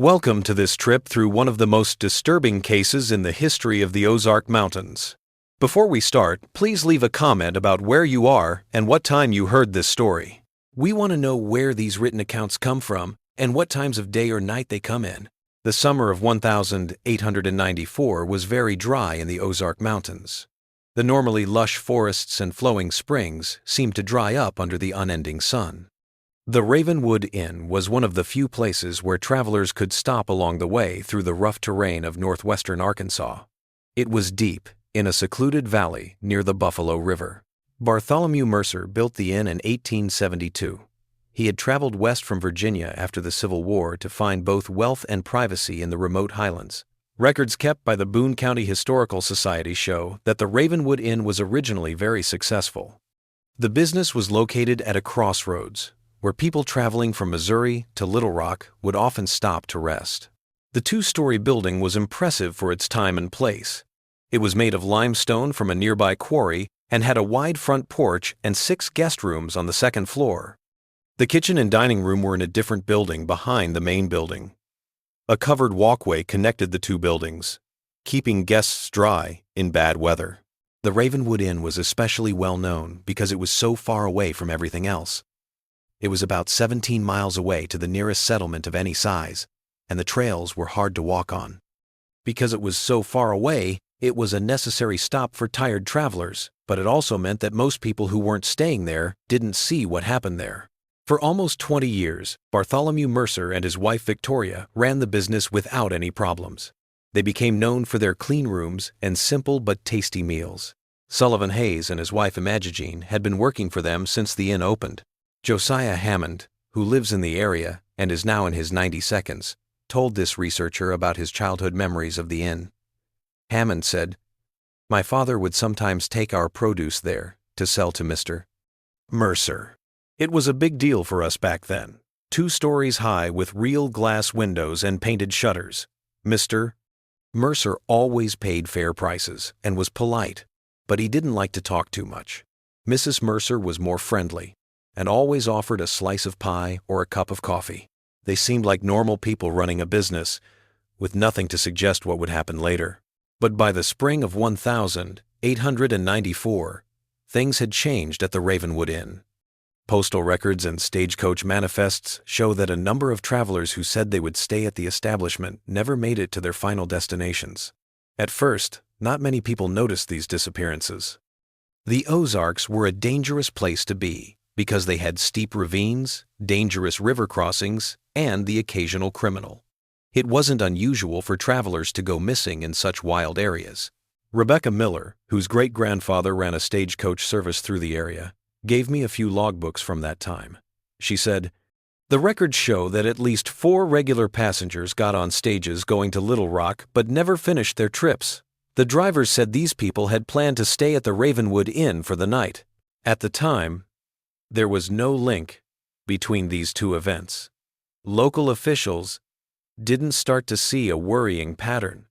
Welcome to this trip through one of the most disturbing cases in the history of the Ozark Mountains. Before we start, please leave a comment about where you are and what time you heard this story. We want to know where these written accounts come from and what times of day or night they come in. The summer of 1894 was very dry in the Ozark Mountains. The normally lush forests and flowing springs seemed to dry up under the unending sun. The Ravenwood Inn was one of the few places where travelers could stop along the way through the rough terrain of northwestern Arkansas. It was deep, in a secluded valley near the Buffalo River. Bartholomew Mercer built the inn in 1872. He had traveled west from Virginia after the Civil War to find both wealth and privacy in the remote highlands. Records kept by the Boone County Historical Society show that the Ravenwood Inn was originally very successful. The business was located at a crossroads, where people traveling from Missouri to Little Rock would often stop to rest. The two-story building was impressive for its time and place. It was made of limestone from a nearby quarry and had a wide front porch and 6 guest rooms on the second floor. The kitchen and dining room were in a different building behind the main building. A covered walkway connected the two buildings, keeping guests dry in bad weather. The Ravenwood Inn was especially well known because it was so far away from everything else. It was about 17 miles away to the nearest settlement of any size, and the trails were hard to walk on. Because it was so far away, it was a necessary stop for tired travelers, but it also meant that most people who weren't staying there didn't see what happened there. For almost 20 years, Bartholomew Mercer and his wife Victoria ran the business without any problems. They became known for their clean rooms and simple but tasty meals. Sullivan Hayes and his wife Imagine had been working for them since the inn opened. Josiah Hammond, who lives in the area and is now in his 92nd, told this researcher about his childhood memories of the inn. Hammond said, "My father would sometimes take our produce there to sell to Mr. Mercer. It was a big deal for us back then. 2 stories high with real glass windows and painted shutters. Mr. Mercer always paid fair prices and was polite, but he didn't like to talk too much. Mrs. Mercer was more friendly and always offered a slice of pie or a cup of coffee. They seemed like normal people running a business, with nothing to suggest what would happen later. But by the spring of 1894, things had changed at the Ravenwood Inn. Postal records and stagecoach manifests show that a number of travelers who said they would stay at the establishment never made it to their final destinations. At first, not many people noticed these disappearances. The Ozarks were a dangerous place to be, because they had steep ravines, dangerous river crossings, and the occasional criminal. It wasn't unusual for travelers to go missing in such wild areas. Rebecca Miller, whose great-grandfather ran a stagecoach service through the area, gave me a few logbooks from that time. She said, "The records show that at least 4 regular passengers got on stages going to Little Rock but never finished their trips. The drivers said these people had planned to stay at the Ravenwood Inn for the night. At the time, there was no link between these two events. Local officials didn't start to see a worrying pattern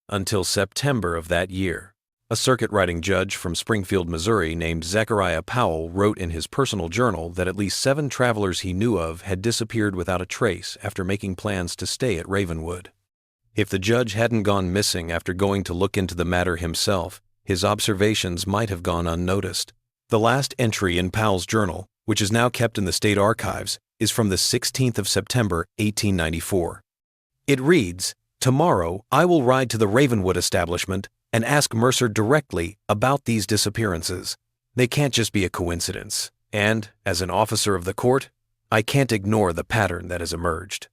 until September of that year." A circuit-riding judge from Springfield, Missouri named Zechariah Powell wrote in his personal journal that at least 7 travelers he knew of had disappeared without a trace after making plans to stay at Ravenwood. If the judge hadn't gone missing after going to look into the matter himself, his observations might have gone unnoticed. The last entry in Powell's journal, which is now kept in the state archives, is from the 16th of September, 1894. It reads, "Tomorrow I will ride to the Ravenwood establishment and ask Mercer directly about these disappearances. They can't just be a coincidence, and, as an officer of the court, I can't ignore the pattern that has emerged.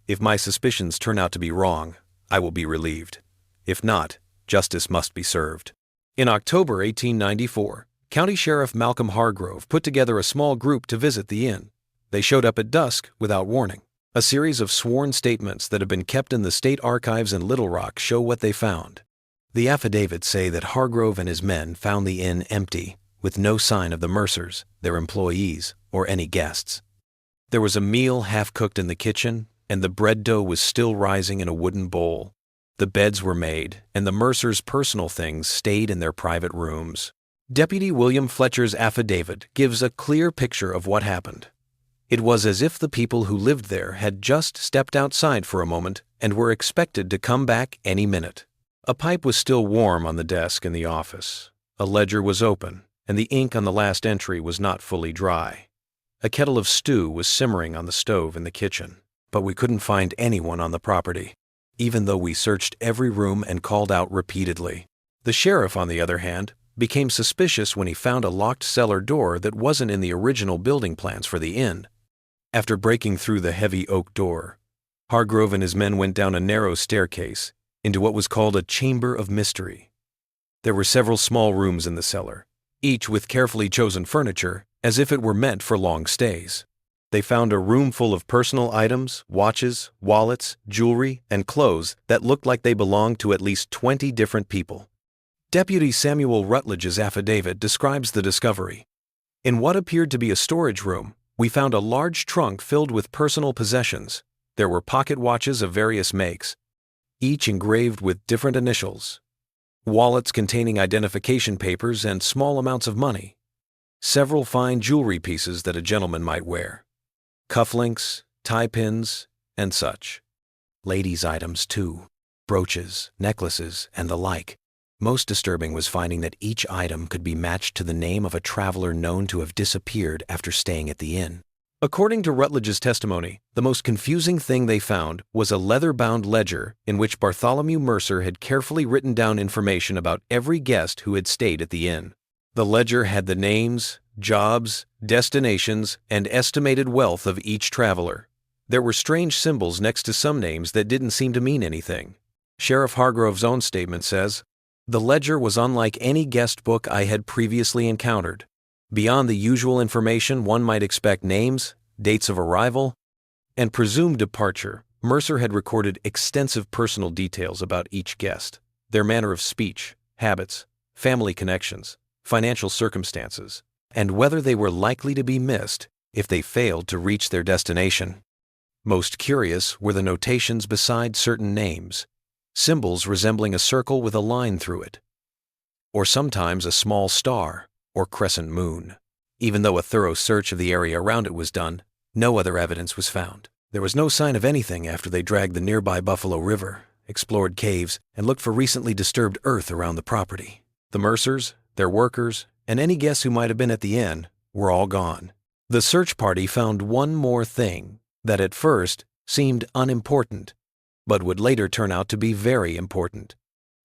If my suspicions turn out to be wrong, I will be relieved. If not, justice must be served." In October 1894, County Sheriff Malcolm Hargrove put together a small group to visit the inn. They showed up at dusk without warning. A series of sworn statements that have been kept in the state archives in Little Rock show what they found. The affidavits say that Hargrove and his men found the inn empty, with no sign of the Mercers, their employees, or any guests. There was a meal half-cooked in the kitchen, and the bread dough was still rising in a wooden bowl. The beds were made, and the Mercers' personal things stayed in their private rooms. Deputy William Fletcher's affidavit gives a clear picture of what happened. It was as if the people who lived there had just stepped outside for a moment and were expected to come back any minute. A pipe was still warm on the desk in the office. A ledger was open, and the ink on the last entry was not fully dry. A kettle of stew was simmering on the stove in the kitchen, but we couldn't find anyone on the property, even though we searched every room and called out repeatedly. The sheriff, on the other hand, became suspicious when he found a locked cellar door that wasn't in the original building plans for the inn. After breaking through the heavy oak door, Hargrove and his men went down a narrow staircase into what was called a chamber of mystery. There were several small rooms in the cellar, each with carefully chosen furniture, as if it were meant for long stays. They found a room full of personal items, watches, wallets, jewelry, and clothes that looked like they belonged to at least 20 different people. Deputy Samuel Rutledge's affidavit describes the discovery. In what appeared to be a storage room, we found a large trunk filled with personal possessions. There were pocket watches of various makes, each engraved with different initials, wallets containing identification papers and small amounts of money, several fine jewelry pieces that a gentleman might wear, cufflinks, tie pins, and such. Ladies' items, too, brooches, necklaces, and the like. Most disturbing was finding that each item could be matched to the name of a traveler known to have disappeared after staying at the inn. According to Rutledge's testimony, the most confusing thing they found was a leather-bound ledger in which Bartholomew Mercer had carefully written down information about every guest who had stayed at the inn. The ledger had the names, jobs, destinations, and estimated wealth of each traveler. There were strange symbols next to some names that didn't seem to mean anything. Sheriff Hargrove's own statement says, "The ledger was unlike any guest book I had previously encountered. Beyond the usual information one might expect names, dates of arrival, and presumed departure, Mercer had recorded extensive personal details about each guest, their manner of speech, habits, family connections, financial circumstances, and whether they were likely to be missed if they failed to reach their destination. Most curious were the notations beside certain names, symbols resembling a circle with a line through it, or sometimes a small star or crescent moon. Even though a thorough search of the area around it was done, no other evidence was found. There was no sign of anything after they dragged the nearby Buffalo River, explored caves, and looked for recently disturbed earth around the property. The Mercers, their workers, and any guests who might have been at the inn were all gone. The search party found one more thing that at first seemed unimportant, but would later turn out to be very important.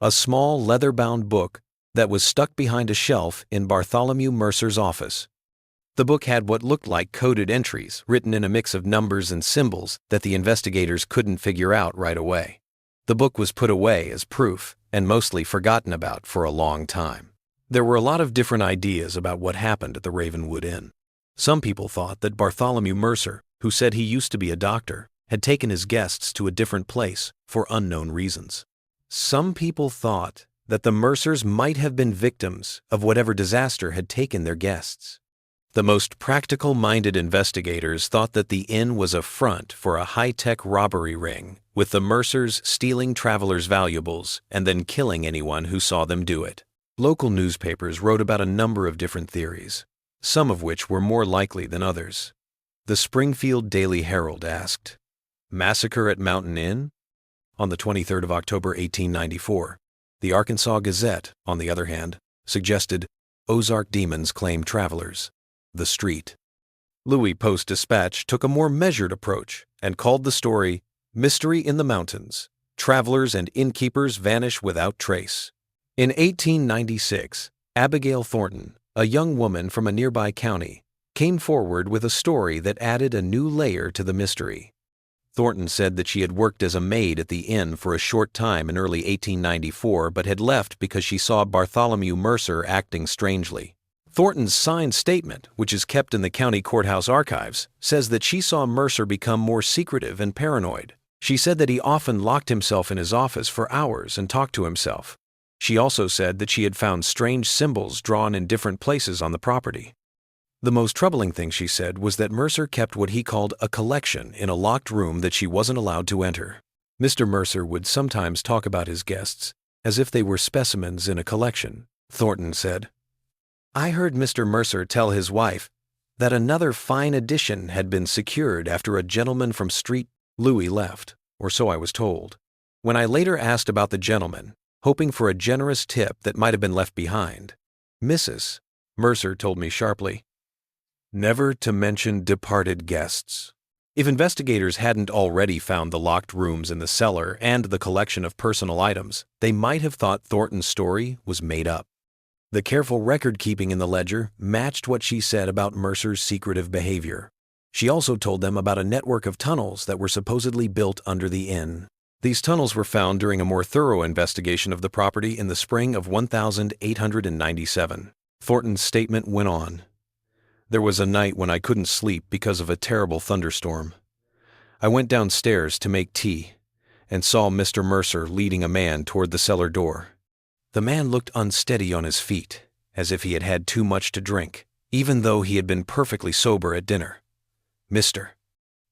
A small leather-bound book that was stuck behind a shelf in Bartholomew Mercer's office. The book had what looked like coded entries written in a mix of numbers and symbols that the investigators couldn't figure out right away. The book was put away as proof and mostly forgotten about for a long time. There were a lot of different ideas about what happened at the Ravenwood Inn. Some people thought that Bartholomew Mercer, who said he used to be a doctor, had taken his guests to a different place for unknown reasons. Some people thought that the Mercers might have been victims of whatever disaster had taken their guests. The most practical-minded investigators thought that the inn was a front for a high-tech robbery ring, with the Mercers stealing travelers' valuables and then killing anyone who saw them do it. Local newspapers wrote about a number of different theories, some of which were more likely than others. The Springfield Daily Herald asked, "Massacre at Mountain Inn?" on the 23rd of October, 1894. The Arkansas Gazette, on the other hand, suggested, "Ozark demons claim travelers." The Street. Louis Post-Dispatch took a more measured approach and called the story, "Mystery in the Mountains. Travelers and innkeepers vanish without trace." In 1896, Abigail Thornton, a young woman from a nearby county, came forward with a story that added a new layer to the mystery. Thornton said that she had worked as a maid at the inn for a short time in early 1894 but had left because she saw Bartholomew Mercer acting strangely. Thornton's signed statement, which is kept in the county courthouse archives, says that she saw Mercer become more secretive and paranoid. She said that he often locked himself in his office for hours and talked to himself. She also said that she had found strange symbols drawn in different places on the property. The most troubling thing she said was that Mercer kept what he called a collection in a locked room that she wasn't allowed to enter. Mr. Mercer would sometimes talk about his guests as if they were specimens in a collection. Thornton said, "I heard Mr. Mercer tell his wife, that another fine addition had been secured after a gentleman from Street Louis left, or so I was told. When I later asked about the gentleman, hoping for a generous tip that might have been left behind, Mrs. Mercer told me sharply, never to mention departed guests. If investigators hadn't already found the locked rooms in the cellar and the collection of personal items, they might have thought Thornton's story was made up. The careful record-keeping in the ledger matched what she said about Mercer's secretive behavior. She also told them about a network of tunnels that were supposedly built under the inn. These tunnels were found during a more thorough investigation of the property in the spring of 1897. Thornton's statement went on. There was a night when I couldn't sleep because of a terrible thunderstorm. I went downstairs to make tea and saw Mr. Mercer leading a man toward the cellar door. The man looked unsteady on his feet, as if he had had too much to drink, even though he had been perfectly sober at dinner. Mr.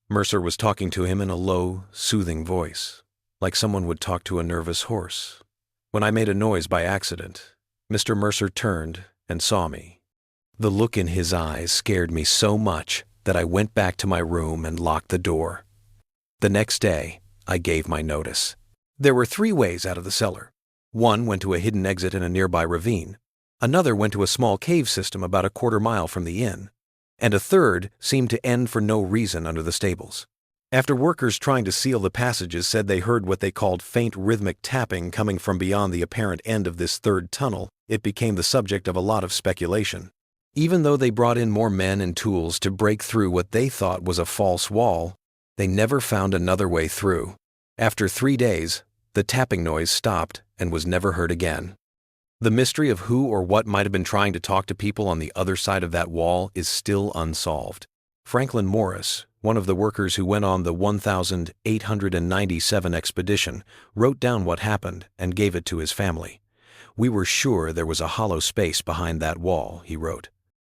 Mercer was talking to him in a low, soothing voice, like someone would talk to a nervous horse. When I made a noise by accident, Mr. Mercer turned and saw me. The look in his eyes scared me so much that I went back to my room and locked the door. The next day, I gave my notice. There were 3 ways out of the cellar. One went to a hidden exit in a nearby ravine, another went to a small cave system about a quarter mile from the inn, and a third seemed to end for no reason under the stables. After workers trying to seal the passages said they heard what they called faint rhythmic tapping coming from beyond the apparent end of this third tunnel, it became the subject of a lot of speculation. Even though they brought in more men and tools to break through what they thought was a false wall, they never found another way through. After 3 days, the tapping noise stopped and was never heard again. The mystery of who or what might have been trying to talk to people on the other side of that wall is still unsolved. Franklin Morris, one of the workers who went on the 1897 expedition, wrote down what happened and gave it to his family. We were sure there was a hollow space behind that wall, he wrote.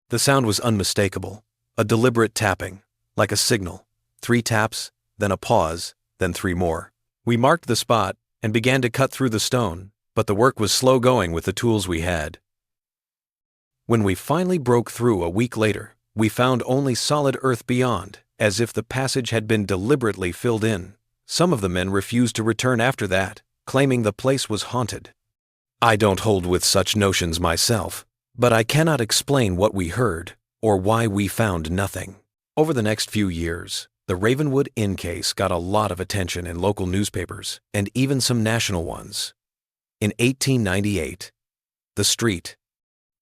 The sound was unmistakable, a deliberate tapping, like a signal. 3 taps, then a pause, then 3 more. We marked the spot and began to cut through the stone, but the work was slow going with the tools we had. When we finally broke through a week later, we found only solid earth beyond, as if the passage had been deliberately filled in. Some of the men refused to return after that, claiming the place was haunted. I don't hold with such notions myself, but I cannot explain what we heard or why we found nothing. Over the next few years, the Ravenwood Inn case got a lot of attention in local newspapers and even some national ones. In 1898, the Street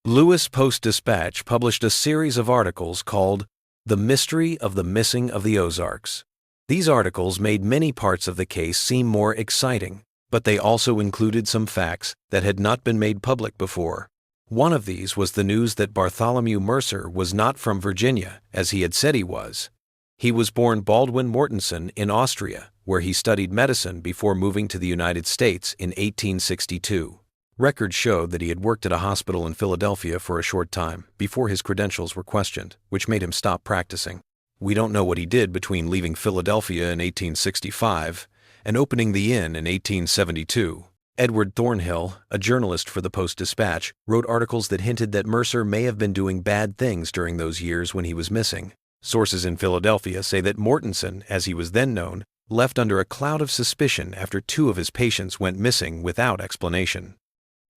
Louis Post-Dispatch published a series of articles called The Mystery of the Missing of the Ozarks. These articles made many parts of the case seem more exciting, but they also included some facts that had not been made public before. One of these was the news that Bartholomew Mercer was not from Virginia, as he had said he was. He was born Baldwin Mortensen in Austria, where he studied medicine before moving to the United States in 1862. Records showed that he had worked at a hospital in Philadelphia for a short time before his credentials were questioned, which made him stop practicing. We don't know what he did between leaving Philadelphia in 1865 and opening the inn in 1872. Edward Thornhill, a journalist for the Post-Dispatch, wrote articles that hinted that Mercer may have been doing bad things during those years when he was missing. Sources in Philadelphia say that Mortensen, as he was then known, left under a cloud of suspicion after 2 of his patients went missing without explanation.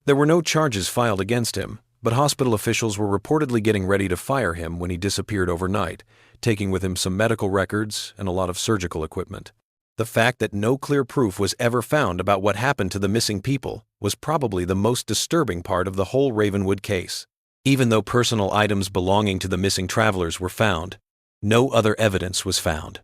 There were no charges filed against him, but hospital officials were reportedly getting ready to fire him when he disappeared overnight, taking with him some medical records and a lot of surgical equipment. The fact that no clear proof was ever found about what happened to the missing people was probably the most disturbing part of the whole Ravenwood case. Even though personal items belonging to the missing travelers were found, no other evidence was found.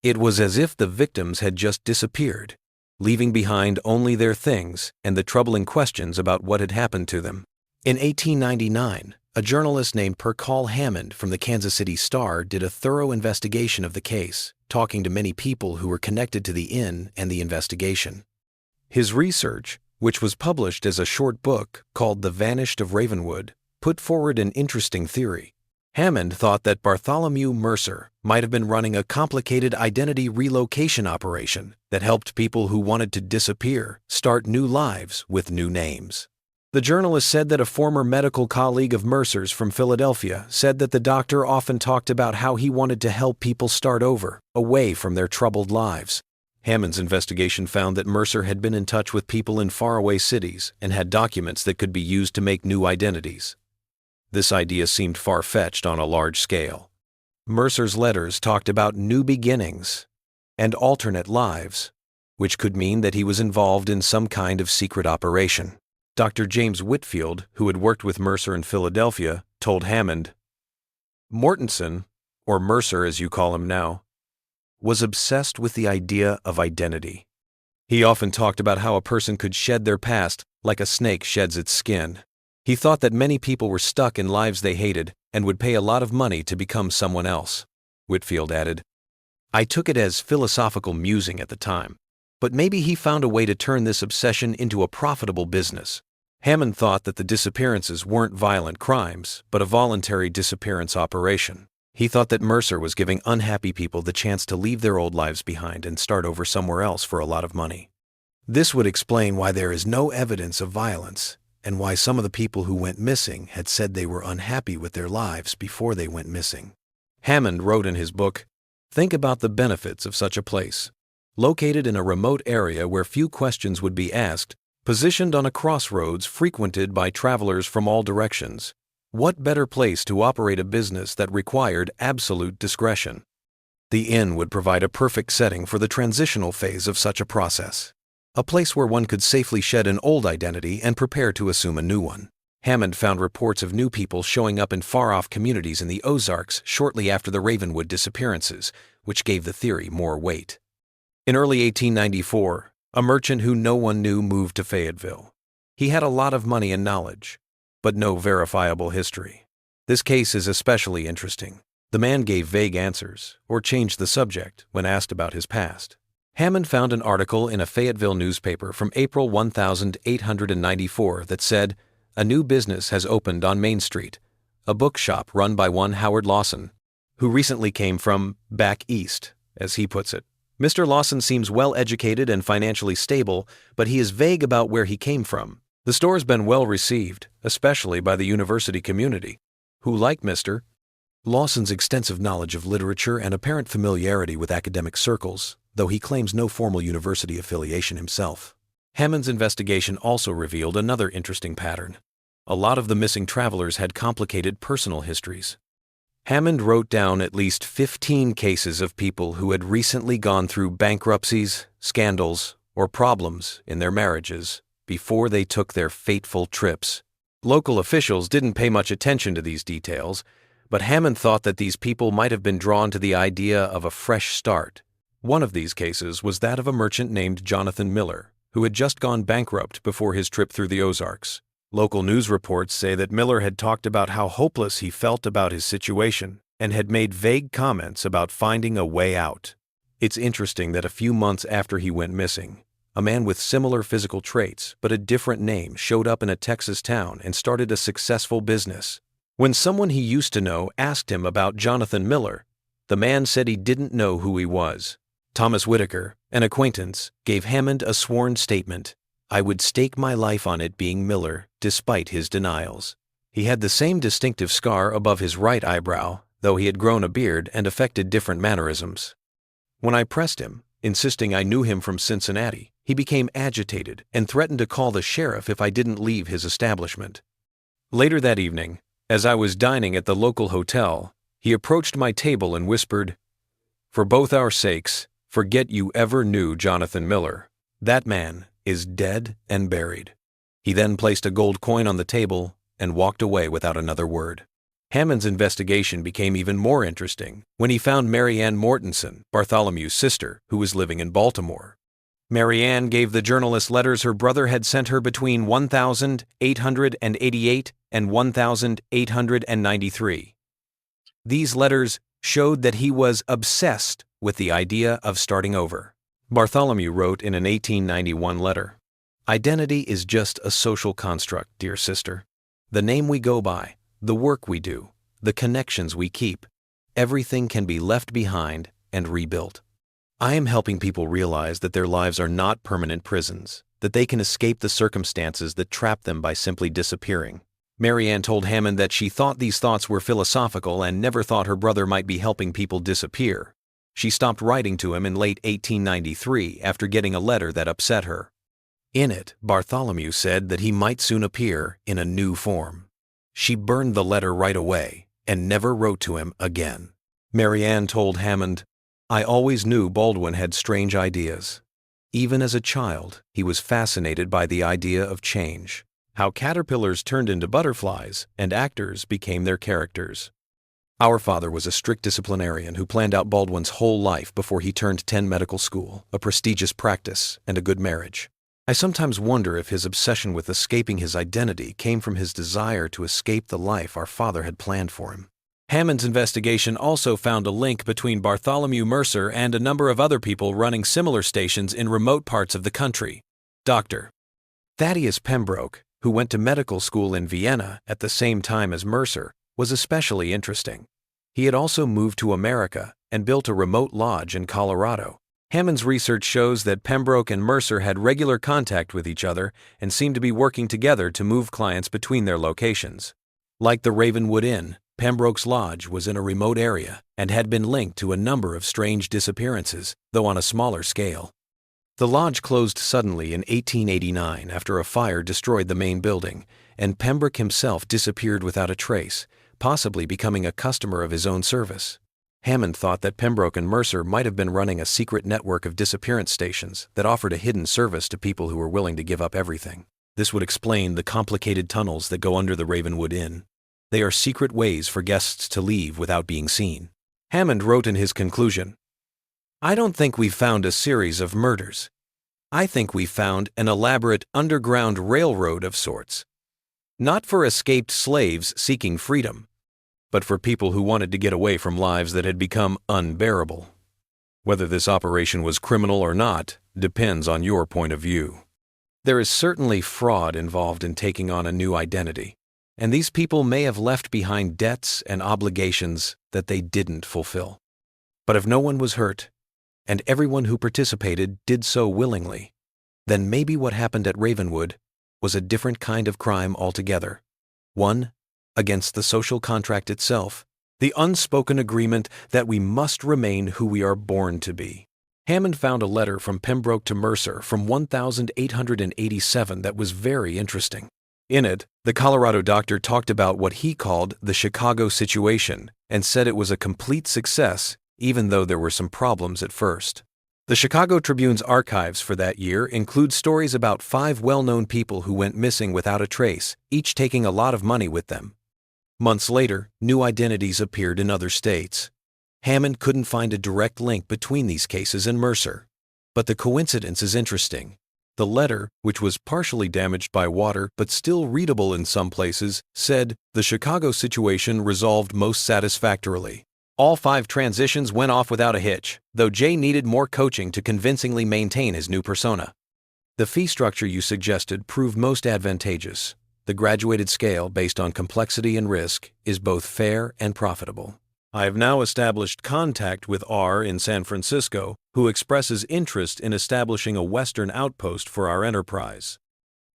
It was as if the victims had just disappeared, leaving behind only their things and the troubling questions about what had happened to them. In 1899, a journalist named Percal Hammond from the Kansas City Star did a thorough investigation of the case, talking to many people who were connected to the inn and the investigation. His research, which was published as a short book called The Vanished of Ravenwood, put forward an interesting theory. Hammond thought that Bartholomew Mercer might have been running a complicated identity relocation operation that helped people who wanted to disappear start new lives with new names. The journalist said that a former medical colleague of Mercer's from Philadelphia said that the doctor often talked about how he wanted to help people start over, away from their troubled lives. Hammond's investigation found that Mercer had been in touch with people in faraway cities and had documents that could be used to make new identities. This idea seemed far-fetched on a large scale. Mercer's letters talked about new beginnings and alternate lives, which could mean that he was involved in some kind of secret operation. Dr. James Whitfield, who had worked with Mercer in Philadelphia, told Hammond, "Mortensen, or Mercer as you call him now, was obsessed with the idea of identity. He often talked about how a person could shed their past like a snake sheds its skin. He thought that many people were stuck in lives they hated and would pay a lot of money to become someone else." Whitfield added, "I took it as philosophical musing at the time, but maybe he found a way to turn this obsession into a profitable business." Hammond thought that the disappearances weren't violent crimes, but a voluntary disappearance operation. He thought that Mercer was giving unhappy people the chance to leave their old lives behind and start over somewhere else for a lot of money. This would explain why there is no evidence of violence, and why some of the people who went missing had said they were unhappy with their lives before they went missing. Hammond wrote in his book, "Think about the benefits of such a place. Located in a remote area where few questions would be asked, positioned on a crossroads frequented by travelers from all directions, what better place to operate a business that required absolute discretion? The inn would provide a perfect setting for the transitional phase of such a process. A place where one could safely shed an old identity and prepare to assume a new one." Hammond found reports of new people showing up in far-off communities in the Ozarks shortly after the Ravenwood disappearances, which gave the theory more weight. In early 1894, a merchant who no one knew moved to Fayetteville. He had a lot of money and knowledge, but no verifiable history. This case is especially interesting. The man gave vague answers, or changed the subject when asked about his past. Hammond found an article in a Fayetteville newspaper from April 1894 that said, "A new business has opened on Main Street, a bookshop run by one Howard Lawson, who recently came from back east," as he puts it. Mr. Lawson seems well-educated and financially stable, but he is vague about where he came from. The store's been well received, especially by the university community, who like Mr. Lawson's extensive knowledge of literature and apparent familiarity with academic circles, though he claims no formal university affiliation himself. Hammond's investigation also revealed another interesting pattern. A lot of the missing travelers had complicated personal histories. Hammond wrote down at least 15 cases of people who had recently gone through bankruptcies, scandals, or problems in their marriages before they took their fateful trips. Local officials didn't pay much attention to these details, but Hammond thought that these people might have been drawn to the idea of a fresh start. One of these cases was that of a merchant named Jonathan Miller, who had just gone bankrupt before his trip through the Ozarks. Local news reports say that Miller had talked about how hopeless he felt about his situation and had made vague comments about finding a way out. It's interesting that a few months after he went missing, a man with similar physical traits but a different name showed up in a Texas town and started a successful business. When someone he used to know asked him about Jonathan Miller, the man said he didn't know who he was. Thomas Whitaker, an acquaintance, gave Hammond a sworn statement, "I would stake my life on it being Miller, despite his denials." He had the same distinctive scar above his right eyebrow, though he had grown a beard and affected different mannerisms. When I pressed him, insisting I knew him from Cincinnati, he became agitated and threatened to call the sheriff if I didn't leave his establishment. Later that evening, as I was dining at the local hotel, he approached my table and whispered, "For both our sakes, forget you ever knew Jonathan Miller. That man is dead and buried." He then placed a gold coin on the table and walked away without another word. Hammond's investigation became even more interesting when he found Mary Ann Mortensen, Bartholomew's sister, who was living in Baltimore. Mary Ann gave the journalist letters her brother had sent her between 1888 and 1893. These letters showed that he was obsessed with the idea of starting over. Bartholomew wrote in an 1891 letter, "Identity is just a social construct, dear sister. The name we go by, the work we do, the connections we keep, everything can be left behind and rebuilt. I am helping people realize that their lives are not permanent prisons, that they can escape the circumstances that trap them by simply disappearing. Marianne told Hammond that she thought these thoughts were philosophical and never thought her brother might be helping people disappear. She stopped writing to him in late 1893 after getting a letter that upset her. In it, Bartholomew said that he might soon appear in a new form. She burned the letter right away and never wrote to him again. Marianne told Hammond, "I always knew Baldwin had strange ideas. Even as a child, he was fascinated by the idea of change, how caterpillars turned into butterflies and actors became their characters. Our father was a strict disciplinarian who planned out Baldwin's whole life before he turned 10 medical school, a prestigious practice, and a good marriage. I sometimes wonder if his obsession with escaping his identity came from his desire to escape the life our father had planned for him." Hammond's investigation also found a link between Bartholomew Mercer and a number of other people running similar stations in remote parts of the country. Dr. Thaddeus Pembroke, who went to medical school in Vienna at the same time as Mercer, was especially interesting. He had also moved to America and built a remote lodge in Colorado. Hammond's research shows that Pembroke and Mercer had regular contact with each other and seemed to be working together to move clients between their locations. Like the Ravenwood Inn, Pembroke's lodge was in a remote area and had been linked to a number of strange disappearances, though on a smaller scale. The lodge closed suddenly in 1889 after a fire destroyed the main building, and Pembroke himself disappeared without a trace, possibly becoming a customer of his own service. Hammond thought that Pembroke and Mercer might have been running a secret network of disappearance stations that offered a hidden service to people who were willing to give up everything. This would explain the complicated tunnels that go under the Ravenwood Inn. They are secret ways for guests to leave without being seen. Hammond wrote in his conclusion, "I don't think we've found a series of murders. I think we've found an elaborate underground railroad of sorts. Not for escaped slaves seeking freedom, but for people who wanted to get away from lives that had become unbearable. Whether this operation was criminal or not depends on your point of view. There is certainly fraud involved in taking on a new identity, and these people may have left behind debts and obligations that they didn't fulfill. But if no one was hurt, and everyone who participated did so willingly, then maybe what happened at Ravenwood was a different kind of crime altogether. One against the social contract itself, the unspoken agreement that we must remain who we are born to be." Hammond found a letter from Pembroke to Mercer from 1887 that was very interesting. In it, the Colorado doctor talked about what he called the Chicago situation and said it was a complete success even though there were some problems at first. The Chicago Tribune's archives for that year include stories about 5 well-known people who went missing without a trace, each taking a lot of money with them. Months later, new identities appeared in other states. Hammond couldn't find a direct link between these cases and Mercer. But the coincidence is interesting. The letter, which was partially damaged by water but still readable in some places, said, "The Chicago situation resolved most satisfactorily. All 5 transitions went off without a hitch, though Jay needed more coaching to convincingly maintain his new persona. The fee structure you suggested proved most advantageous. The graduated scale based on complexity and risk is both fair and profitable. I have now established contact with R in San Francisco, who expresses interest in establishing a Western outpost for our enterprise.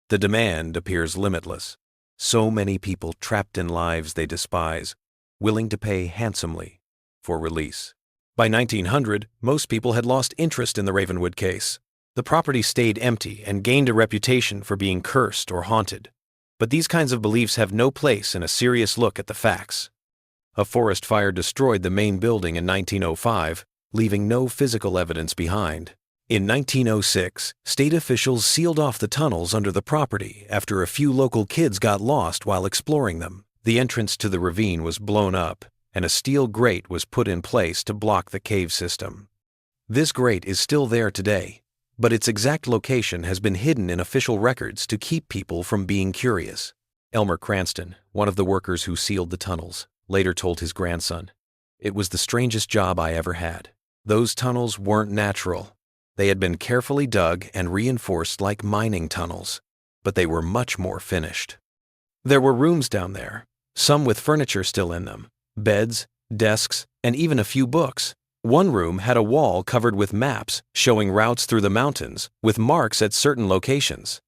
The demand appears limitless. So many people trapped in lives they despise, willing to pay handsomely for release." By 1900, most people had lost interest in the Ravenwood case. The property stayed empty and gained a reputation for being cursed or haunted. But these kinds of beliefs have no place in a serious look at the facts. A forest fire destroyed the main building in 1905, leaving no physical evidence behind. In 1906, state officials sealed off the tunnels under the property after a few local kids got lost while exploring them. The entrance to the ravine was blown up, and a steel grate was put in place to block the cave system. This grate is still there today, but its exact location has been hidden in official records to keep people from being curious. Elmer Cranston, one of the workers who sealed the tunnels, later told his grandson, "It was the strangest job I ever had. Those tunnels weren't natural. They had been carefully dug and reinforced like mining tunnels, but they were much more finished. There were rooms down there, some with furniture still in them, beds, desks, and even a few books. One room had a wall covered with maps showing routes through the mountains with marks at certain locations.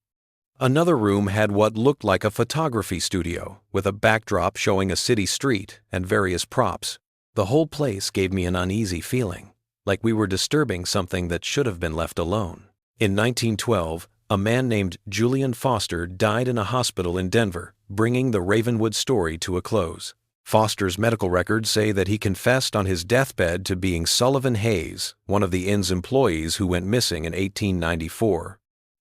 Another room had what looked like a photography studio with a backdrop showing a city street and various props. The whole place gave me an uneasy feeling, like we were disturbing something that should have been left alone. In 1912, a man named Julian Foster died in a hospital in Denver, bringing the Ravenwood story to a close. Foster's medical records say that he confessed on his deathbed to being Sullivan Hayes, one of the inn's employees who went missing in 1894.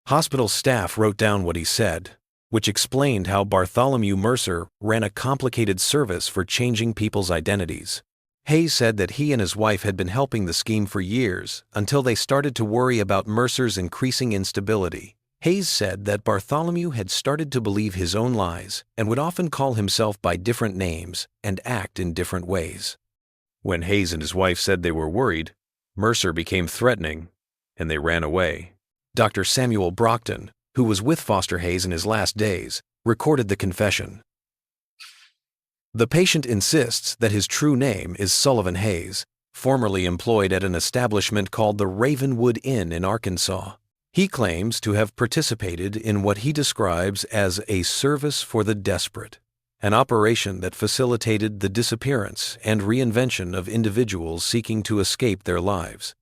Hospital staff wrote down what he said, which explained how Bartholomew Mercer ran a complicated service for changing people's identities. Hayes said that he and his wife had been helping the scheme for years until they started to worry about Mercer's increasing instability. Hayes said that Bartholomew had started to believe his own lies and would often call himself by different names and act in different ways. When Hayes and his wife said they were worried, Mercer became threatening, and they ran away. Dr. Samuel Brockton, who was with Foster Hayes in his last days, recorded the confession. The patient insists that his true name is Sullivan Hayes, formerly employed at an establishment called the Ravenwood Inn in Arkansas. He claims to have participated in what he describes as a service for the desperate, an operation that facilitated the disappearance and reinvention of individuals seeking to escape their lives.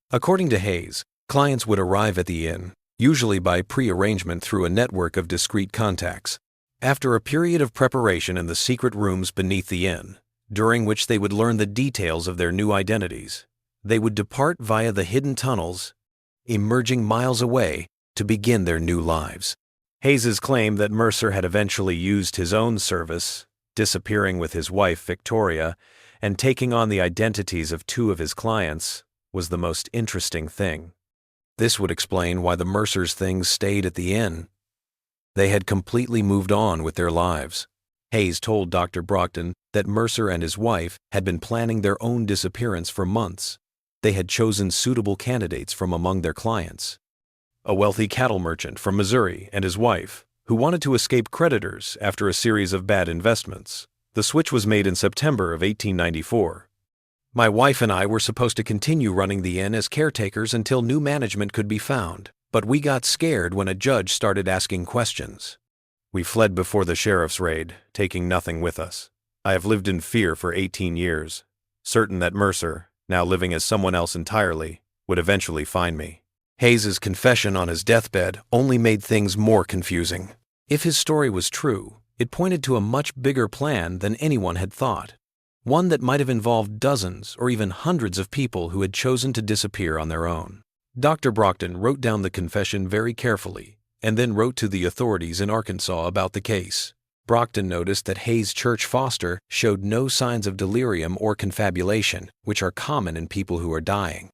According to Hayes, clients would arrive at the inn, usually by pre-arrangement through a network of discreet contacts. After a period of preparation in the secret rooms beneath the inn, during which they would learn the details of their new identities, they would depart via the hidden tunnels, emerging miles away to begin their new lives. Hayes's claim that Mercer had eventually used his own service, disappearing with his wife Victoria, and taking on the identities of two of his clients, was the most interesting thing. This would explain why the Mercer's things stayed at the inn. They had completely moved on with their lives. Hayes told Dr. Brockton that Mercer and his wife had been planning their own disappearance for months. They had chosen suitable candidates from among their clients. A wealthy cattle merchant from Missouri and his wife, who wanted to escape creditors after a series of bad investments. The switch was made in September of 1894. My wife and I were supposed to continue running the inn as caretakers until new management could be found, but we got scared when a judge started asking questions. We fled before the sheriff's raid, taking nothing with us. I have lived in fear for 18 years, certain that Mercer, now living as someone else entirely, would eventually find me. Hayes's confession on his deathbed only made things more confusing. If his story was true, it pointed to a much bigger plan than anyone had thought. One that might have involved dozens or even hundreds of people who had chosen to disappear on their own. Dr. Brockton wrote down the confession very carefully and then wrote to the authorities in Arkansas about the case. Brockton noticed that Hayes' church Foster showed no signs of delirium or confabulation, which are common in people who are dying.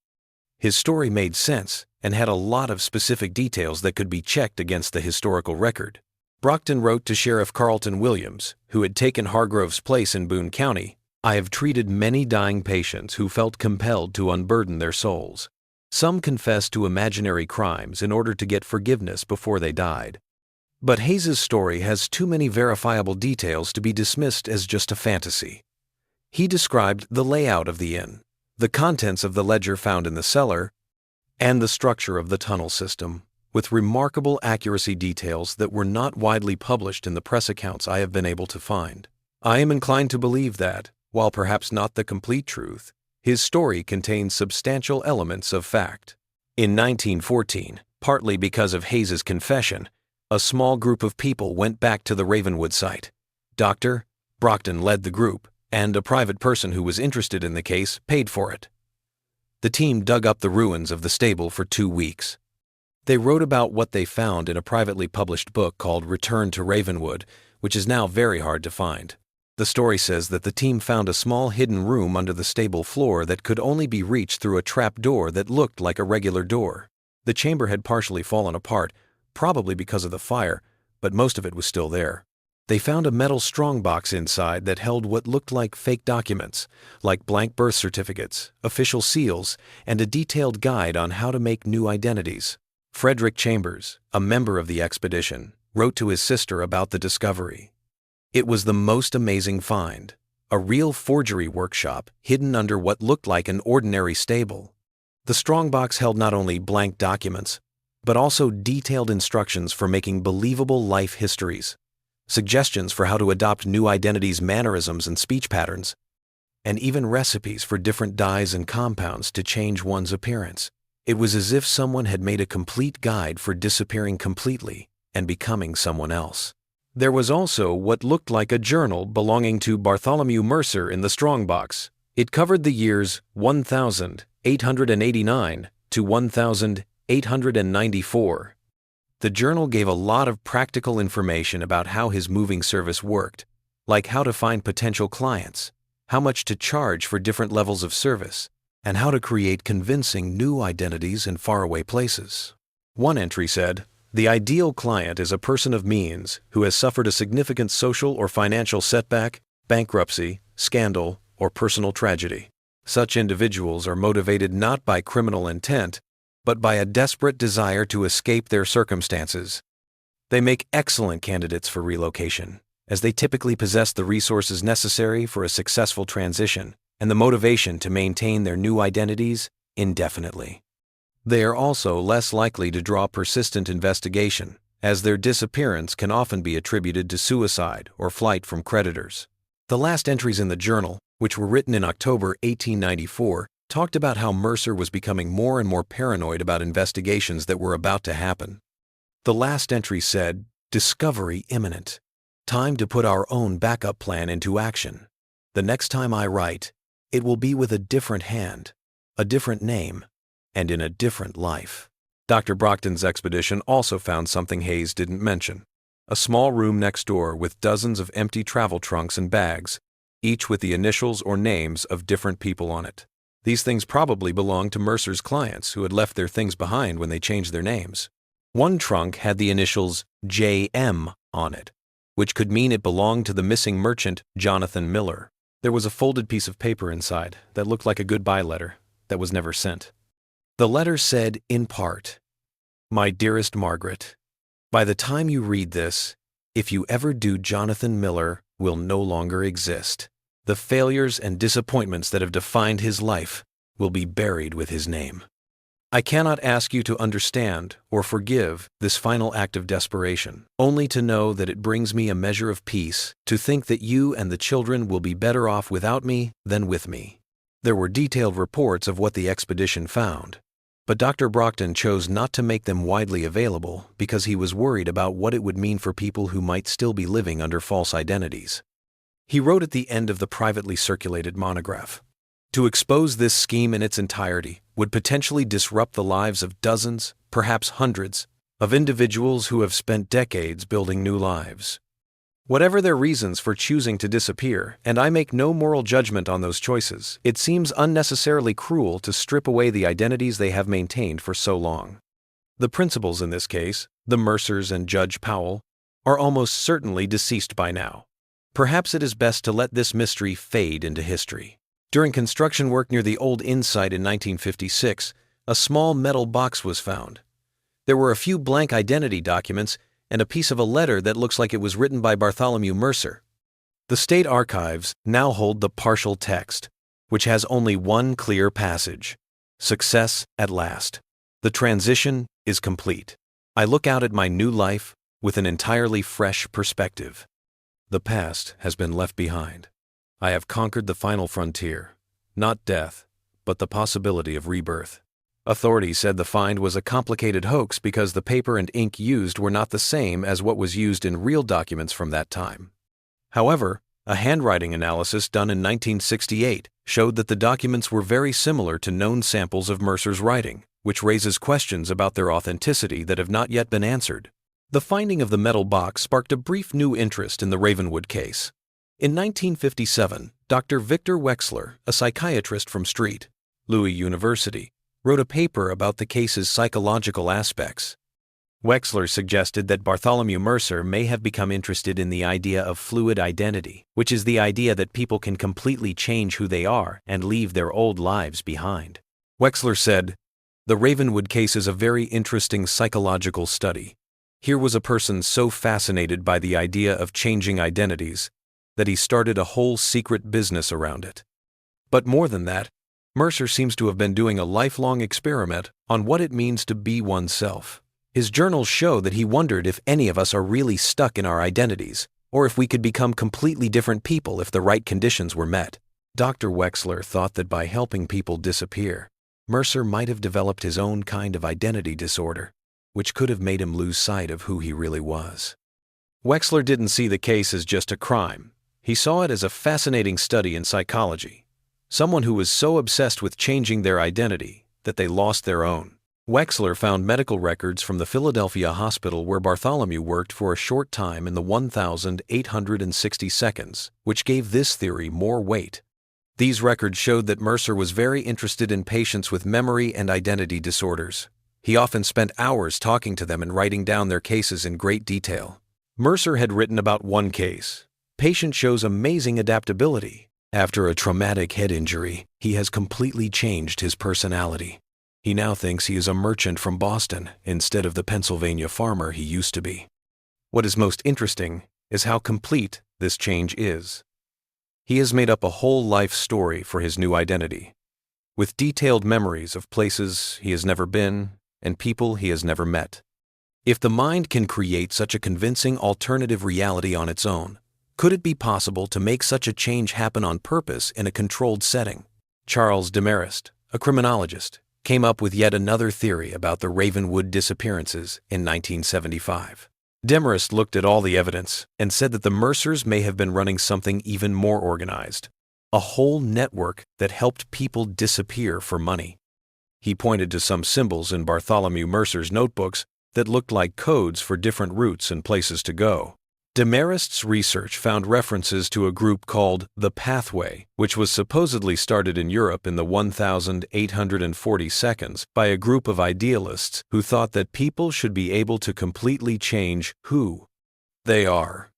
His story made sense and had a lot of specific details that could be checked against the historical record. Brockton wrote to Sheriff Carlton Williams, who had taken Hargrove's place in Boone County, "I have treated many dying patients who felt compelled to unburden their souls. Some confessed to imaginary crimes in order to get forgiveness before they died. But Hayes's story has too many verifiable details to be dismissed as just a fantasy." He described the layout of the inn, the contents of the ledger found in the cellar, and the structure of the tunnel system, with remarkable accuracy details that were not widely published in the press accounts I have been able to find. I am inclined to believe that, while perhaps not the complete truth, his story contains substantial elements of fact. In 1914, partly because of Hayes's confession, a small group of people went back to the Ravenwood site. Dr. Brockton led the group, and a private person who was interested in the case paid for it. The team dug up the ruins of the stable for 2 weeks. They wrote about what they found in a privately published book called Return to Ravenwood, which is now very hard to find. The story says that the team found a small hidden room under the stable floor that could only be reached through a trap door that looked like a regular door. The chamber had partially fallen apart, probably because of the fire, but most of it was still there. They found a metal strongbox inside that held what looked like fake documents, like blank birth certificates, official seals, and a detailed guide on how to make new identities. Frederick Chambers, a member of the expedition, wrote to his sister about the discovery. "It was the most amazing find. a real forgery workshop hidden under what looked like an ordinary stable. The strongbox held not only blank documents, but also detailed instructions for making believable life histories, suggestions for how to adopt new identities' mannerisms and speech patterns, and even recipes for different dyes and compounds to change one's appearance. It was as if someone had made a complete guide for disappearing completely and becoming someone else. There was also what looked like a journal belonging to Bartholomew Mercer in the strongbox. It covered the years 1889 to 1894. The journal gave a lot of practical information about how his moving service worked, like how to find potential clients, how much to charge for different levels of service, and how to create convincing new identities in faraway places. One entry said, "The ideal client is a person of means who has suffered a significant social or financial setback, bankruptcy, scandal, or personal tragedy. Such individuals are motivated not by criminal intent, but by a desperate desire to escape their circumstances. They make excellent candidates for relocation, as they typically possess the resources necessary for a successful transition and the motivation to maintain their new identities indefinitely. They are also less likely to draw persistent investigation, as their disappearance can often be attributed to suicide or flight from creditors." The last entries in the journal, which were written in October 1894, talked about how Mercer was becoming more and more paranoid about investigations that were about to happen. The last entry said, "Discovery imminent. Time to put our own backup plan into action. The next time I write, it will be with a different hand, a different name, and in a different life." Dr. Brockton's expedition also found something Hayes didn't mention: a small room next door with dozens of empty travel trunks and bags, each with the initials or names of different people on it. These things probably belonged to Mercer's clients who had left their things behind when they changed their names. One trunk had the initials J.M. on it, which could mean it belonged to the missing merchant Jonathan Miller. There was a folded piece of paper inside that looked like a goodbye letter that was never sent. The letter said, in part, "My dearest Margaret, by the time you read this, if you ever do, Jonathan Miller will no longer exist. The failures and disappointments that have defined his life will be buried with his name. I cannot ask you to understand or forgive this final act of desperation, only to know that it brings me a measure of peace to think that you and the children will be better off without me than with me." There were detailed reports of what the expedition found, but Dr. Brockton chose not to make them widely available because he was worried about what it would mean for people who might still be living under false identities. He wrote at the end of the privately circulated monograph, "To expose this scheme in its entirety would potentially disrupt the lives of dozens, perhaps hundreds, of individuals who have spent decades building new lives. Whatever their reasons for choosing to disappear, and I make no moral judgment on those choices, it seems unnecessarily cruel to strip away the identities they have maintained for so long. The principals in this case, the Mercers and Judge Powell, are almost certainly deceased by now. Perhaps it is best to let this mystery fade into history." During construction work near the old inn site in 1956, a small metal box was found. There were a few blank identity documents and a piece of a letter that looks like it was written by Bartholomew Mercer. The state archives now hold the partial text, which has only one clear passage: "Success at last. The transition is complete. I look out at my new life with an entirely fresh perspective. The past has been left behind. I have conquered the final frontier, not death, but the possibility of rebirth." Authorities said the find was a complicated hoax because the paper and ink used were not the same as what was used in real documents from that time. However, a handwriting analysis done in 1968 showed that the documents were very similar to known samples of Mercer's writing, which raises questions about their authenticity that have not yet been answered. The finding of the metal box sparked a brief new interest in the Ravenwood case. In 1957, Dr. Victor Wexler, a psychiatrist from Louis University, wrote a paper about the case's psychological aspects. Wexler suggested that Bartholomew Mercer may have become interested in the idea of fluid identity, which is the idea that people can completely change who they are and leave their old lives behind. Wexler said, "The Ravenwood case is a very interesting psychological study. Here was a person so fascinated by the idea of changing identities that he started a whole secret business around it. But more than that, Mercer seems to have been doing a lifelong experiment on what it means to be oneself. His journals show that he wondered if any of us are really stuck in our identities, or if we could become completely different people if the right conditions were met. Dr. Wexler thought that by helping people disappear, Mercer might have developed his own kind of identity disorder, which could have made him lose sight of who he really was. Wexler didn't see the case as just a crime. He saw it as a fascinating study in psychology. Someone who was so obsessed with changing their identity that they lost their own. Wexler found medical records from the Philadelphia hospital where Bartholomew worked for a short time in the 1,860 seconds, which gave this theory more weight. These records showed that Mercer was very interested in patients with memory and identity disorders. He often spent hours talking to them and writing down their cases in great detail. Mercer had written about one case. Patient shows amazing adaptability. After a traumatic head injury, he has completely changed his personality. He now thinks he is a merchant from Boston instead of the Pennsylvania farmer he used to be. What is most interesting is how complete this change is. He has made up a whole life story for his new identity, with detailed memories of places he has never been and people he has never met. If the mind can create such a convincing alternative reality on its own, could it be possible to make such a change happen on purpose in a controlled setting? Charles Demarest, a criminologist, came up with yet another theory about the Ravenwood disappearances in 1975. Demarest looked at all the evidence and said that the Mercers may have been running something even more organized, a whole network that helped people disappear for money. He pointed to some symbols in Bartholomew Mercer's notebooks that looked like codes for different routes and places to go. Demarest's research found references to a group called The Pathway, which was supposedly started in Europe in the 1,840 seconds by a group of idealists who thought that people should be able to completely change who they are.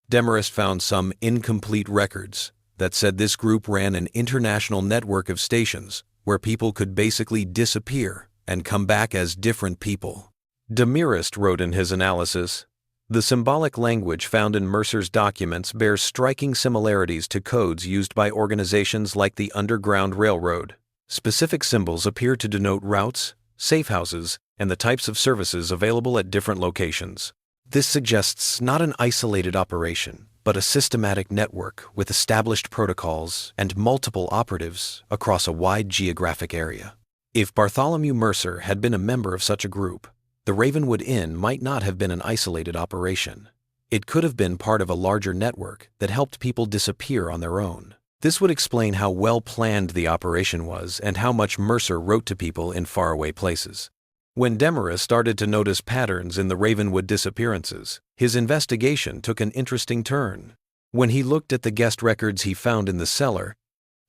Demarest found some incomplete records that said this group ran an international network of stations where people could basically disappear and come back as different people. Demarest wrote in his analysis, "The symbolic language found in Mercer's documents bears striking similarities to codes used by organizations like the Underground Railroad. Specific symbols appear to denote routes, safe houses, and the types of services available at different locations. This suggests not an isolated operation, but a systematic network with established protocols and multiple operatives across a wide geographic area. If Bartholomew Mercer had been a member of such a group, the Ravenwood Inn might not have been an isolated operation. It could have been part of a larger network that helped people disappear on their own. This would explain how well planned the operation was and how much Mercer wrote to people in faraway places. When Demarest started to notice patterns in the Ravenwood disappearances, his investigation took an interesting turn. When he looked at the guest records he found in the cellar,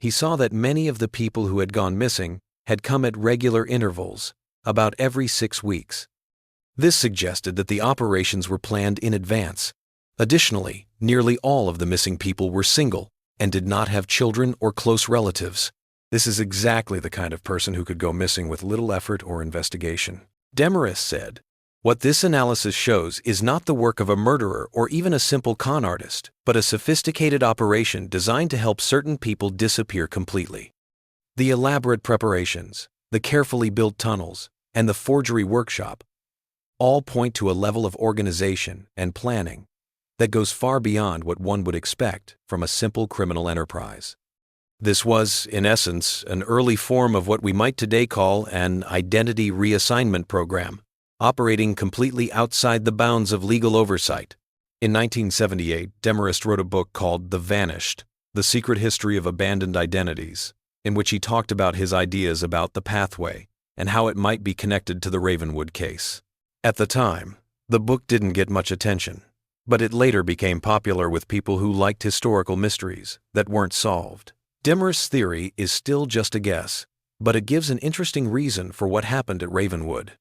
he saw that many of the people who had gone missing had come at regular intervals, about every 6 weeks. This suggested that the operations were planned in advance. Additionally, nearly all of the missing people were single and did not have children or close relatives. This is exactly the kind of person who could go missing with little effort or investigation. Demarest said, "What this analysis shows is not the work of a murderer or even a simple con artist, but a sophisticated operation designed to help certain people disappear completely. The elaborate preparations, the carefully built tunnels, and the forgery workshop all point to a level of organization and planning that goes far beyond what one would expect from a simple criminal enterprise." This was, in essence, an early form of what we might today call an identity reassignment program, operating completely outside the bounds of legal oversight. In 1978, Demarest wrote a book called The Vanished: The Secret History of Abandoned Identities, in which he talked about his ideas about the pathway and how it might be connected to the Ravenwood case. At the time, the book didn't get much attention, but it later became popular with people who liked historical mysteries that weren't solved. Demarest's theory is still just a guess, but it gives an interesting reason for what happened at Ravenwood.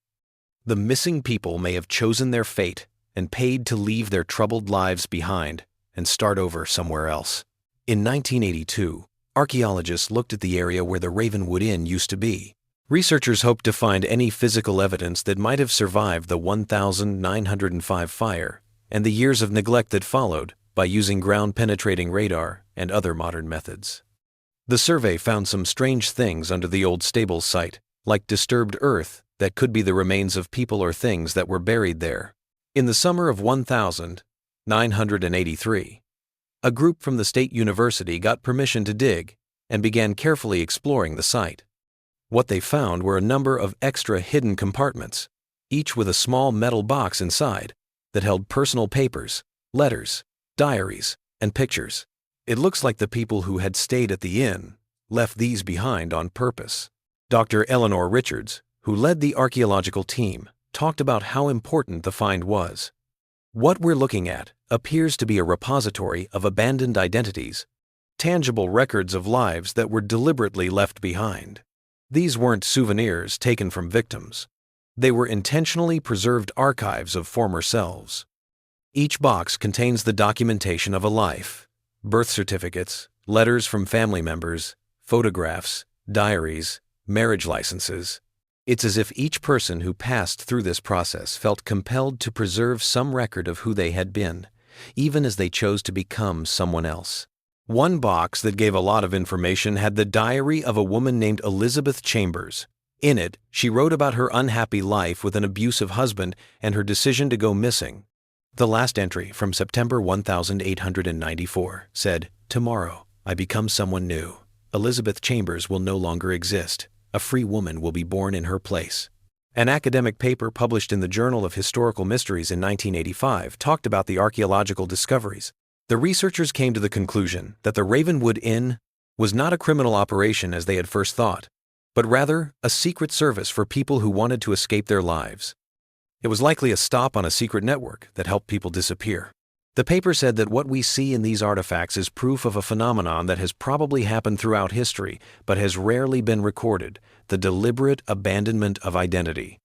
The missing people may have chosen their fate and paid to leave their troubled lives behind and start over somewhere else. In 1982, archaeologists looked at the area where the Ravenwood Inn used to be. Researchers hoped to find any physical evidence that might have survived the 1905 fire and the years of neglect that followed by using ground-penetrating radar and other modern methods. The survey found some strange things under the old stables site, like disturbed earth that could be the remains of people or things that were buried there. In the summer of 1983, a group from the state university got permission to dig and began carefully exploring the site. What they found were a number of extra hidden compartments, each with a small metal box inside that held personal papers, letters, diaries, and pictures. It looks like the people who had stayed at the inn left these behind on purpose. Dr. Eleanor Richards, who led the archaeological team, talked about how important the find was. What we're looking at appears to be a repository of abandoned identities, tangible records of lives that were deliberately left behind. These weren't souvenirs taken from victims. They were intentionally preserved archives of former selves. Each box contains the documentation of a life: birth certificates, letters from family members, photographs, diaries, marriage licenses. It's as if each person who passed through this process felt compelled to preserve some record of who they had been, even as they chose to become someone else. One box that gave a lot of information had the diary of a woman named Elizabeth Chambers. In it, she wrote about her unhappy life with an abusive husband and her decision to go missing. The last entry, from September 1894, said, "Tomorrow, I become someone new. Elizabeth Chambers will no longer exist. A free woman will be born in her place." An academic paper published in the Journal of Historical Mysteries in 1985 talked about the archaeological discoveries. The researchers came to the conclusion that the Ravenwood Inn was not a criminal operation as they had first thought, but rather a secret service for people who wanted to escape their lives. It was likely a stop on a secret network that helped people disappear. The paper said that what we see in these artifacts is proof of a phenomenon that has probably happened throughout history but has rarely been recorded: the deliberate abandonment of identity.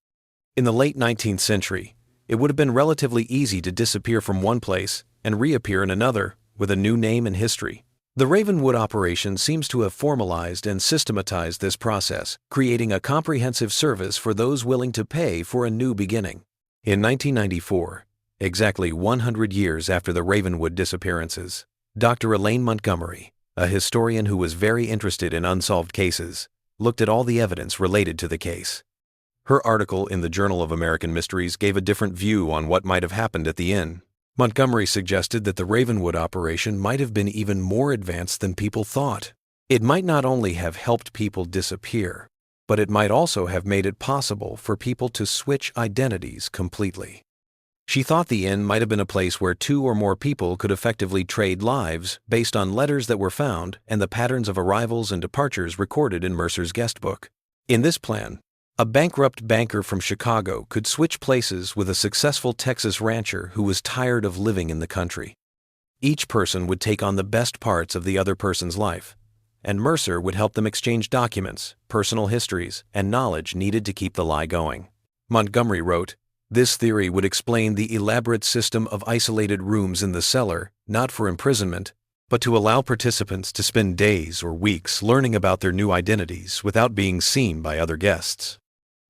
In the late 19th century, it would have been relatively easy to disappear from one place and reappear in another with a new name and history. The Ravenwood operation seems to have formalized and systematized this process, creating a comprehensive service for those willing to pay for a new beginning. In 1994, exactly 100 years after the Ravenwood disappearances, Dr. Elaine Montgomery, a historian who was very interested in unsolved cases, looked at all the evidence related to the case. Her article in the Journal of American Mysteries gave a different view on what might have happened at the inn. Montgomery suggested that the Ravenwood operation might have been even more advanced than people thought. It might not only have helped people disappear, but it might also have made it possible for people to switch identities completely. She thought the inn might have been a place where two or more people could effectively trade lives based on letters that were found and the patterns of arrivals and departures recorded in Mercer's guest book. In this plan, a bankrupt banker from Chicago could switch places with a successful Texas rancher who was tired of living in the country. Each person would take on the best parts of the other person's life, and Mercer would help them exchange documents, personal histories, and knowledge needed to keep the lie going. Montgomery wrote, "This theory would explain the elaborate system of isolated rooms in the cellar, not for imprisonment, but to allow participants to spend days or weeks learning about their new identities without being seen by other guests."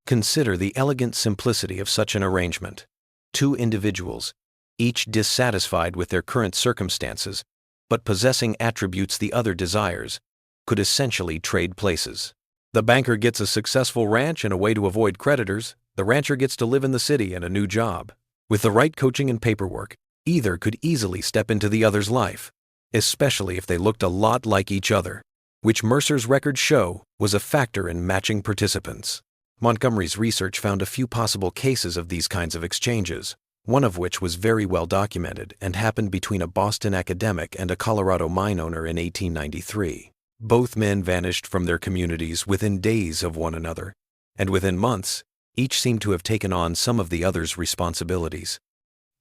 Consider the elegant simplicity of such an arrangement. Two individuals, each dissatisfied with their current circumstances, but possessing attributes the other desires, could essentially trade places. The banker gets a successful ranch and a way to avoid creditors. The rancher gets to live in the city and a new job. With the right coaching and paperwork, either could easily step into the other's life, especially if they looked a lot like each other, which Mercer's records show was a factor in matching participants. Montgomery's research found a few possible cases of these kinds of exchanges, one of which was very well documented and happened between a Boston academic and a Colorado mine owner in 1893. Both men vanished from their communities within days of one another, and within months, each seemed to have taken on some of the other's responsibilities.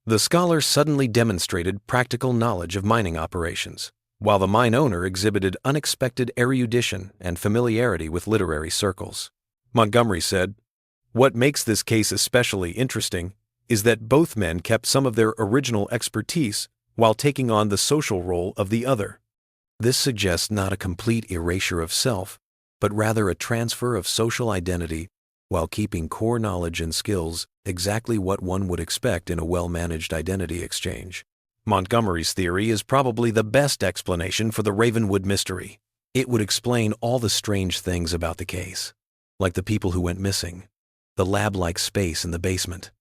The scholar suddenly demonstrated practical knowledge of mining operations, while the mine owner exhibited unexpected erudition and familiarity with literary circles. Montgomery said, "What makes this case especially interesting is that both men kept some of their original expertise while taking on the social role of the other. This suggests not a complete erasure of self, but rather a transfer of social identity while keeping core knowledge and skills exactly what one would expect in a well-managed identity exchange." Montgomery's theory is probably the best explanation for the Ravenwood mystery. It would explain all the strange things about the case, like the people who went missing, the lab-like space in the basement,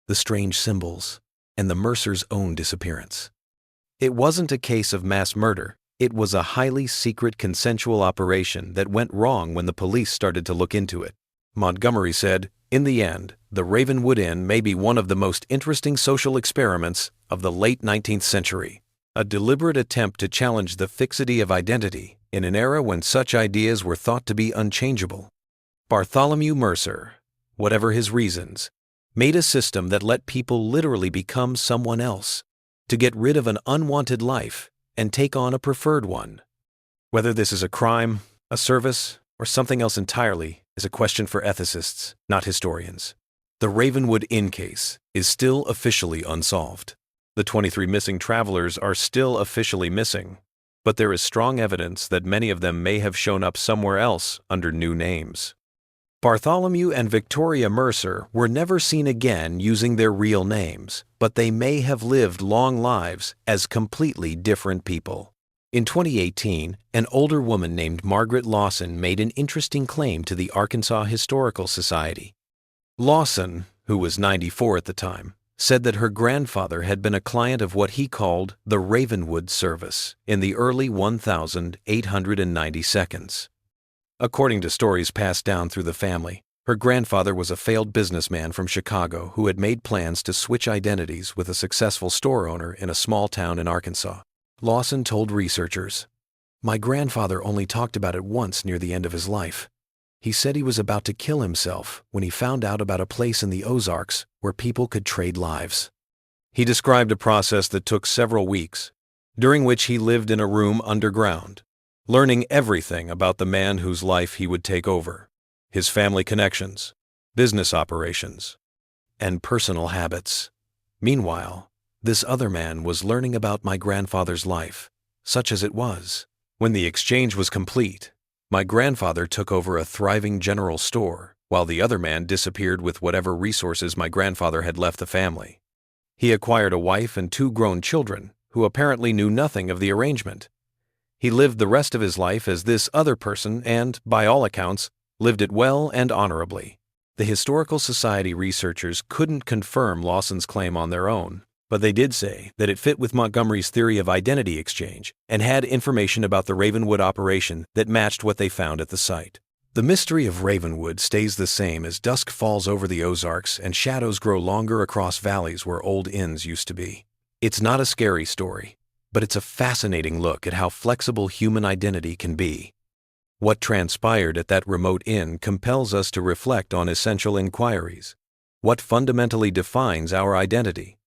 the strange symbols, and the Mercer's own disappearance. It wasn't a case of mass murder. It was a highly secret consensual operation that went wrong when the police started to look into it. Montgomery said, "In the end, the Ravenwood Inn may be one of the most interesting social experiments of the late 19th century, a deliberate attempt to challenge the fixity of identity in an era when such ideas were thought to be unchangeable." Bartholomew Mercer, whatever his reasons, made a system that let people literally become someone else, to get rid of an unwanted life and take on a preferred one. Whether this is a crime, a service, or something else entirely is a question for ethicists, not historians. The Ravenwood Inn case is still officially unsolved. The 23 missing travelers are still officially missing, but there is strong evidence that many of them may have shown up somewhere else under new names. Bartholomew and Victoria Mercer were never seen again using their real names, but they may have lived long lives as completely different people. In 2018, an older woman named Margaret Lawson made an interesting claim to the Arkansas Historical Society. Lawson, who was 94 at the time, said that her grandfather had been a client of what he called the Ravenwood service in the early 1892s. According to stories passed down through the family, her grandfather was a failed businessman from Chicago who had made plans to switch identities with a successful store owner in a small town in Arkansas. Lawson told researchers, "My grandfather only talked about it once near the end of his life. He said he was about to kill himself when he found out about a place in the Ozarks where people could trade lives." He described a process that took several weeks, during which he lived in a room underground, learning everything about the man whose life he would take over, his family connections, business operations, and personal habits. Meanwhile, this other man was learning about my grandfather's life, such as it was. When the exchange was complete, my grandfather took over a thriving general store, while the other man disappeared with whatever resources my grandfather had left the family. He acquired a wife and 2 grown children, who apparently knew nothing of the arrangement. He lived the rest of his life as this other person and, by all accounts, lived it well and honorably. The Historical Society researchers couldn't confirm Lawson's claim on their own, but they did say that it fit with Montgomery's theory of identity exchange and had information about the Ravenwood operation that matched what they found at the site. The mystery of Ravenwood stays the same as dusk falls over the Ozarks and shadows grow longer across valleys where old inns used to be. It's not a scary story, but it's a fascinating look at how flexible human identity can be. What transpired at that remote inn compels us to reflect on essential inquiries. What fundamentally defines our identity?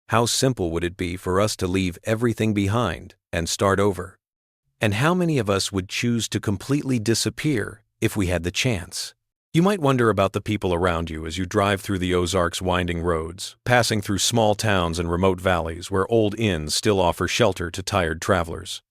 How simple would it be for us to leave everything behind and start over? And how many of us would choose to completely disappear if we had the chance? You might wonder about the people around you as you drive through the Ozarks' winding roads, passing through small towns and remote valleys where old inns still offer shelter to tired travelers.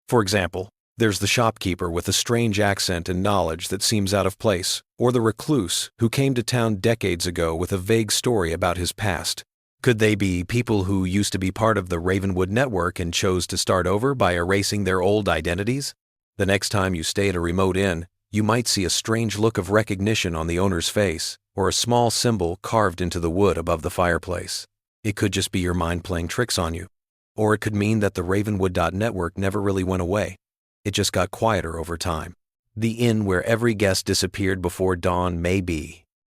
For example, there's the shopkeeper with a strange accent and knowledge that seems out of place, or the recluse who came to town decades ago with a vague story about his past. Could they be people who used to be part of the Ravenwood network and chose to start over by erasing their old identities? The next time you stay at a remote inn, you might see a strange look of recognition on the owner's face, or a small symbol carved into the wood above the fireplace. It could just be your mind playing tricks on you. Or it could mean that the Ravenwood network never really went away. It just got quieter over time. The inn where every guest disappeared before dawn may be